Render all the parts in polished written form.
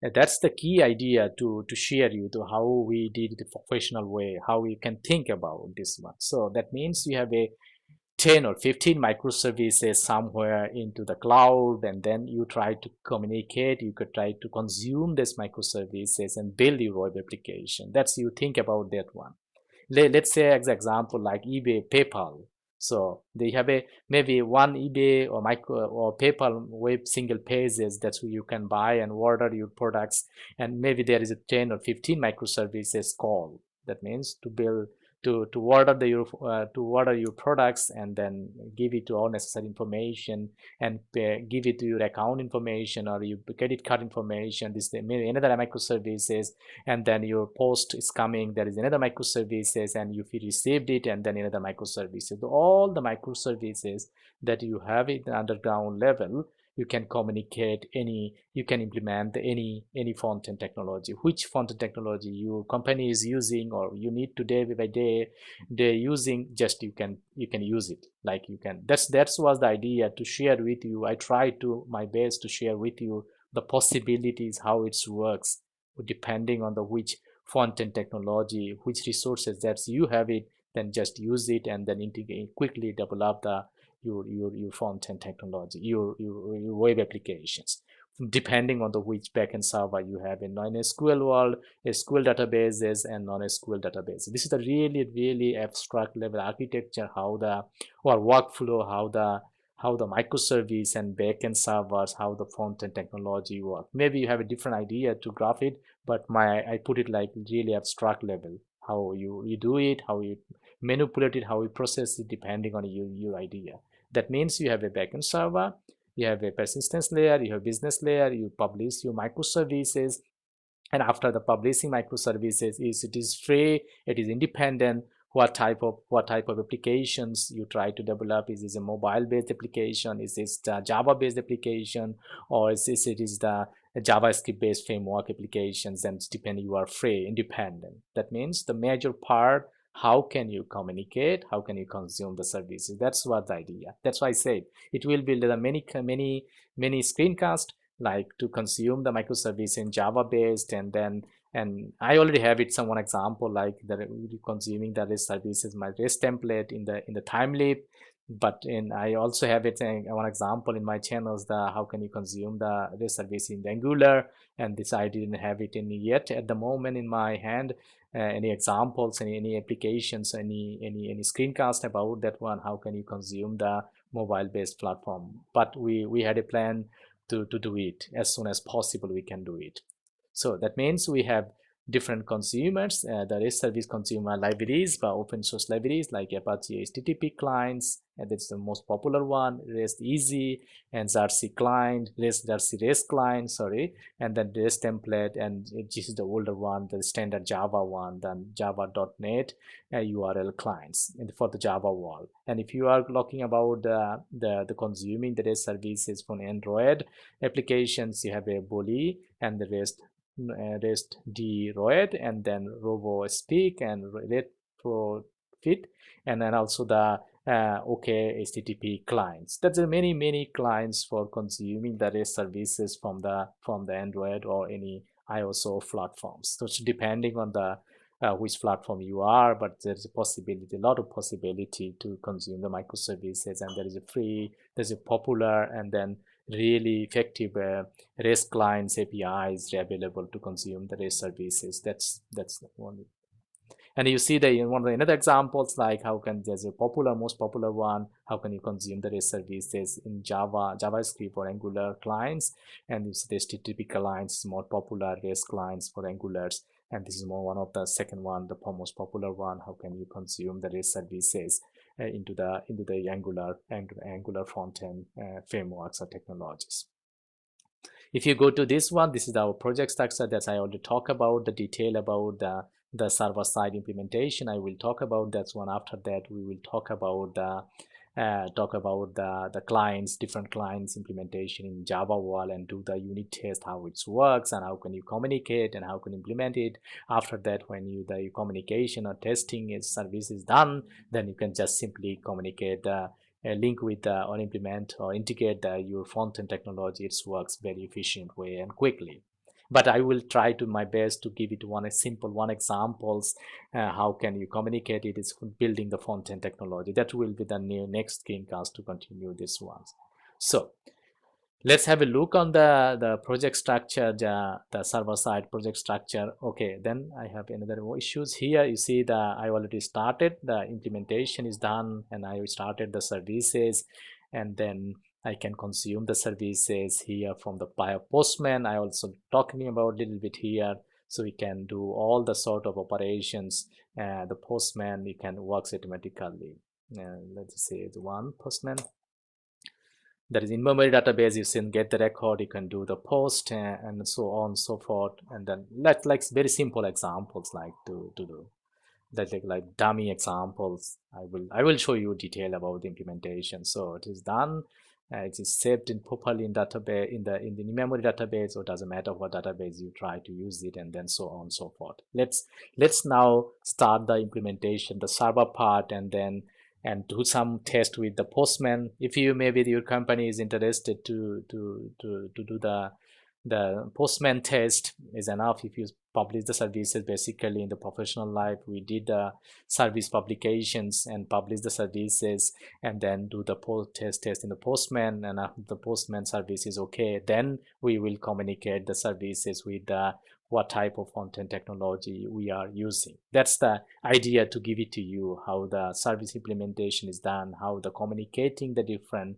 That's the key idea to share you to how we did it the professional way, how we can think about this one. So that means you have a 10 or 15 microservices somewhere into the cloud, and then you try to communicate, you could try to consume these microservices and build your web application. That's you think about that one. Let's say as example like eBay, PayPal. So they have a maybe one eBay or micro or PayPal web single pages that you can buy and order your products, and maybe there is a 10 or 15 microservices call. That means to build to order to order your products, and then give it to all necessary information, and give it to your account information or your credit card information. This is another microservices, and then your post is coming, there is another microservices, and if you received it, and then another microservices. All the microservices that you have in the underground level, you can communicate any, you can implement any front-end technology, which front-end technology your company is using, or you need to day by day they're using, just you can use it. Like you can, that's was the idea to share with you. I try to my best to share with you the possibilities, how it works, depending on the which front-end technology, which resources that you have it, then just use it, and then integrate quickly, develop the your front-end technology, your web applications, depending on the which backend server you have in non-SQL world, SQL databases and non-SQL databases. This is the really abstract level architecture, how the or workflow, how the microservice and backend servers, how the front-end technology work. Maybe you have a different idea to graph it, but I put it like really abstract level, how you do it, how you manipulate it, how you process it, depending on your idea. That means you have a backend server, you have a persistence layer, you have business layer, you publish your microservices, and after the publishing microservices, it is free, it is independent. What type of applications you try to develop? Is this a mobile based application? Is this the Java based application? Or it is the JavaScript based framework applications? And depending, you are free, independent. That means the major part, how can you communicate, how can you consume the services? That's what the idea. That's why I said it will be the many screencasts, like to consume the microservice in Java based, and then, and I already have it, some one example like the consuming the REST services, my REST template in the time leap. But in I also have it one example in my channels, the how can you consume the REST service in the Angular, and this I didn't have it in yet at the moment in my hand. Any examples, any applications, any screencast about that one, how can you consume the mobile based platform? But we had a plan to do it as soon as possible, we can do it. So that means we have different consumers. The REST service consumer libraries, by open source libraries like Apache HTTP clients, and that's the most popular one, RestEasy, and JAX-RS client, sorry, and then RestTemplate, and this is the older one, the standard Java one, then Java.NET URL clients and for the Java world. And if you are talking about the consuming the REST services from Android applications, you have a Volley and the RestDroid, and then RoboSpice and Retfrofit, and then also the OK HTTP clients. That's many clients for consuming the REST services from the Android or any iOS platforms. So it's depending on the which platform you are, but there's a possibility, a lot of possibility to consume the microservices, and there is a free, there's a popular, and then really effective REST clients APIs available to consume the REST services. That's the one. And you see the one of the another examples, like how can there's a most popular one, how can you consume the REST services in JavaScript or Angular clients, and this HTTP clients is more popular, REST clients for Angulars, and this is more one of the second one, the most popular one, how can you consume the REST services into the Angular front-end frameworks or technologies. If you go to this one, this is our project structure that I already talked about, the detail about the server-side implementation. I will talk about that one. After that, we will talk about the clients, different clients implementation in Java world, and do the unit test, how it works and how can you communicate and how can you implement it. After that, when the communication or testing is service is done, then you can just simply communicate link with or implement or integrate your front-end technology. It works very efficient way and quickly. but I will try to my best to give it one simple one examples. How can you communicate it is building the front-end technology. That will be the next screencast to continue this one. So let's have a look on the project structure, the server side project structure. Okay, then I have another issues here. You see I already started the implementation is done, and I started the services, and then I can consume the services here from the Postman. I also talking about a little bit here, so we can do all the sort of operations. The Postman, you can works automatically. Let's say the one Postman. That is in-memory database, you can get the record, you can do the post, and so on and so forth. And then like very simple examples like to do that, like dummy examples. I will show you detail about the implementation. So it is done. It is saved in properly in database in the memory database, or doesn't matter what database you try to use it, and then so on and so forth. Let's now start the implementation, the server part, and then do some test with the Postman. If you maybe your company is interested to do the Postman test is enough. If you publish the services, basically in the professional life we did the service publications and publish the services, and then do the post test in the Postman, and after the Postman service is okay, then we will communicate the services with the what type of front-end technology we are using. That's the idea, to give it to you how the service implementation is done, how the communicating the different,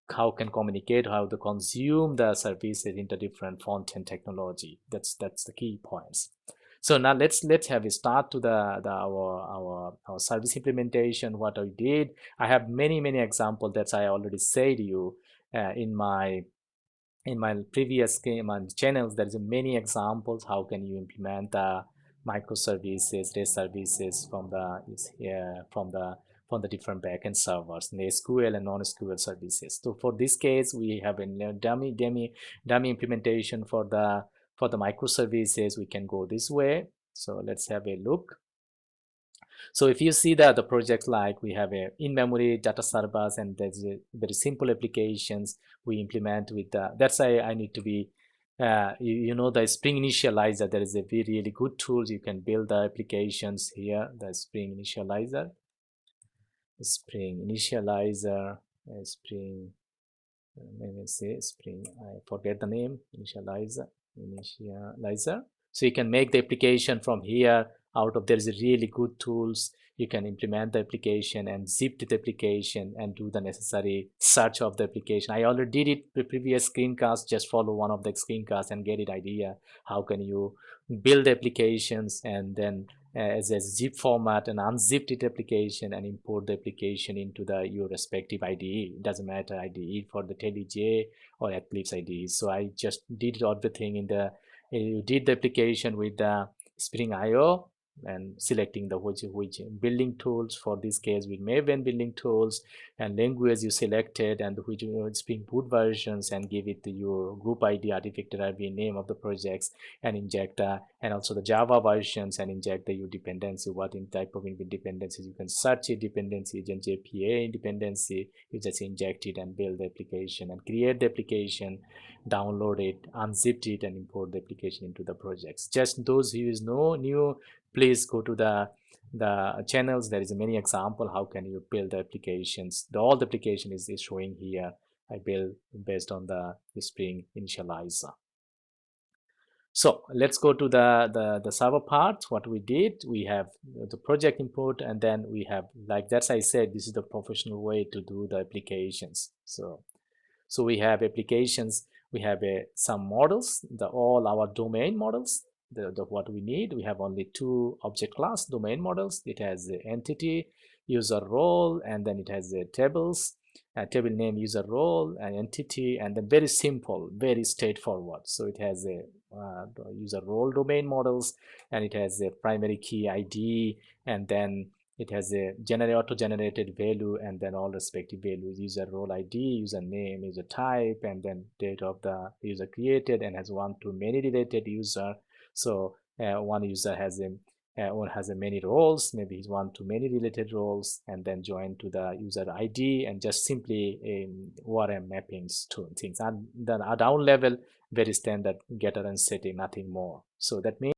how can communicate, how to consume the services into different front-end technology. That's the key points. So now let's have a start to our service implementation. What I did, I have many examples that I already said to you in my previous game and channels. There is many examples how can you implement the microservices, REST services from the different backend servers, the SQL and non-SQL services. So for this case, we have a dummy implementation for the microservices. We can go this way. So let's have a look. So if you see the project, like we have a in-memory data servers, and there's a very simple applications we implement with that's I need to be you know the Spring Initializer. There is a really good tools you can build the applications here. The Spring Initializer, Spring, let me say Spring, I forget the name, Initializer. So you can make the application from here. Out of there is a really good tools. You can implement the application and zip the application and do the necessary search of the application. I already did it the previous screencast. Just follow one of the screencasts and get it idea how can you build applications, and then as a zip format and unzipped it application, and import the application into your respective IDE. It doesn't matter IDE for the IntelliJ or Eclipse IDE. So I just did everything in the you did the application with the Spring IO, and selecting the which building tools. For this case with Maven building tools, and language you selected, and which Spring Boot versions, and give it to your group ID, artifact directory, name of the projects, and inject and also the Java versions, and inject the dependency, what in type of dependencies you can search it, dependency and JPA dependency. You just inject it and build the application and create the application, download it, unzip it, and import the application into the projects. Just those who is no new, please go to the channels. There is many example how can you build the applications. All the application is showing here. I build based on the Spring Initializer. So let's go to the server part. What we did, we have the project import, and then we have, like that's I said, this is the professional way to do the applications. So we have applications, we have some models, all our domain models. What we need, we have only two object class domain models. It has the entity, user role, and then it has the tables, table name, user role, and entity, and then very simple, very straightforward. So it has a user role domain models, and it has a primary key ID, and then it has a auto-generated value, and then all respective values, user role ID, user name, user type, and then date of the user created, and has one to many related user. So one user has or has a many roles, maybe he's one to many related roles, and then join to the user ID and just simply ORM mappings to things. And then a down level, very standard getter and setting, nothing more. So that means